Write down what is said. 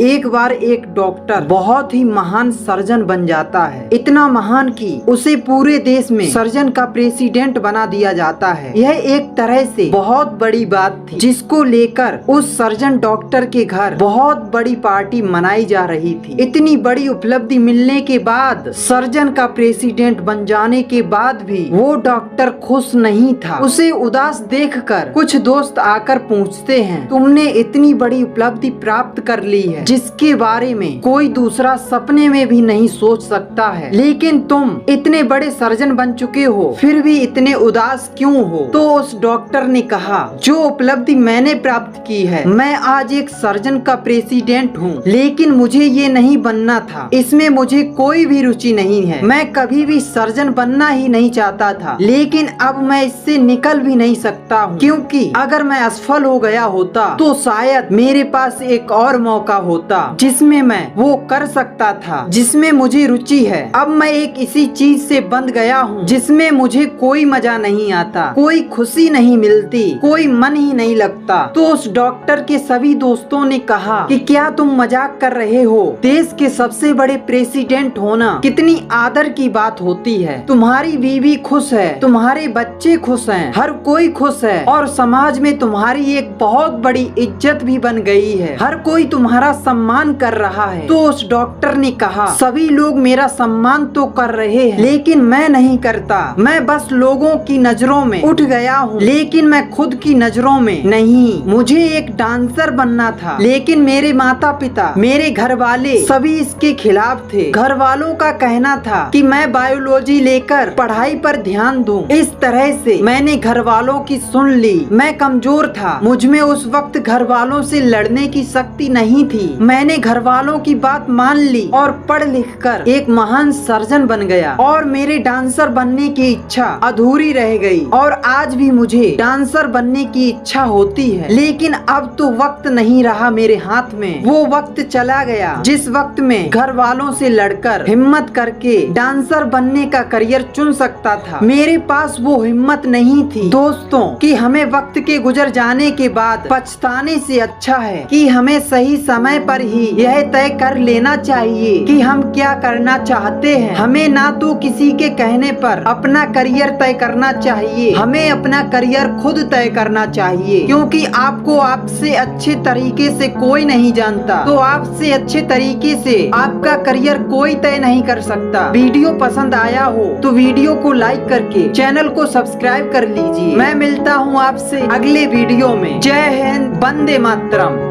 एक बार एक डॉक्टर बहुत ही महान सर्जन बन जाता है, इतना महान कि उसे पूरे देश में सर्जन का प्रेसिडेंट बना दिया जाता है। यह एक तरह से बहुत बड़ी बात थी, जिसको लेकर उस सर्जन डॉक्टर के घर बहुत बड़ी पार्टी मनाई जा रही थी। इतनी बड़ी उपलब्धि मिलने के बाद, सर्जन का प्रेसिडेंट बन जाने के बाद भी वो डॉक्टर खुश नहीं था। उसे उदास देखकर कुछ दोस्त आकर पूछते हैं, तुमने इतनी बड़ी उपलब्धि प्राप्त कर ली है जिसके बारे में कोई दूसरा सपने में भी नहीं सोच सकता है, लेकिन तुम इतने बड़े सर्जन बन चुके हो, फिर भी इतने उदास क्यों हो? तो उस डॉक्टर ने कहा, जो उपलब्धि मैंने प्राप्त की है, मैं आज एक सर्जन का प्रेसिडेंट हूँ, लेकिन मुझे ये नहीं बनना था, इसमें मुझे कोई भी रुचि नहीं है। मैं कभी भी सर्जन बनना ही नहीं चाहता था, लेकिन अब मैं इससे निकल भी नहीं सकता हूँ, क्योंकि अगर मैं असफल हो गया होता तो शायद मेरे पास एक और मौका होता जिसमें मैं वो कर सकता था जिसमें मुझे रुचि है। अब मैं एक इसी चीज से बंध गया हूँ जिसमें मुझे कोई मजा नहीं आता, कोई खुशी नहीं मिलती, कोई मन ही नहीं लगता। तो उस डॉक्टर के सभी दोस्तों ने कहा कि क्या तुम मजाक कर रहे हो? देश के सबसे बड़े प्रेसिडेंट होना कितनी आदर की बात होती है। तुम्हारी बीवी खुश है, तुम्हारे बच्चे खुश हैं, हर कोई खुश है और समाज में तुम्हारी एक बहुत बड़ी इज्जत भी बन गई है, हर कोई तुम्हारा सम्मान कर रहा है। तो उस डॉक्टर ने कहा, सभी लोग मेरा सम्मान तो कर रहे हैं, लेकिन मैं नहीं करता। मैं बस लोगों की नजरों में उठ गया हूँ, लेकिन मैं खुद की नजरों में नहीं। मुझे एक डांसर बनना था, लेकिन मेरे माता पिता, मेरे घर वाले सभी इसके खिलाफ थे। घर वालों का कहना था कि मैं बायोलॉजी लेकर पढ़ाई पर ध्यान दूं। इस तरह से मैंने घर वालों की सुन ली। मैं कमजोर था, मुझ में उस वक्त घर वालों से लड़ने की शक्ति नहीं थी। मैंने घर वालों की बात मान ली और पढ़ लिख कर एक महान सर्जन बन गया और मेरे डांसर बनने की इच्छा अधूरी रह गई। और आज भी मुझे डांसर बनने की इच्छा होती है, लेकिन अब तो वक्त नहीं रहा मेरे हाथ में। वो वक्त चला गया जिस वक्त में घर वालों से लड़कर हिम्मत करके डांसर बनने का करियर चुन सकता था। मेरे पास वो हिम्मत नहीं थी दोस्तों कि हमें वक्त के गुजर जाने के बाद पछताने से अच्छा है कि हमें सही समय पर ही यह तय कर लेना चाहिए कि हम क्या करना चाहते हैं। हमें ना तो किसी के कहने पर अपना करियर तय करना चाहिए, हमें अपना करियर खुद तय करना चाहिए, क्योंकि आपको आपसे अच्छे तरीके से कोई नहीं जानता, तो आपसे अच्छे तरीके से आपका करियर कोई तय नहीं कर सकता। वीडियो पसंद आया हो तो वीडियो को लाइक करके चैनल को सब्सक्राइब कर लीजिए। मैं मिलता हूँ आपसे अगले वीडियो में। जय हिंद, वंदे मातरम।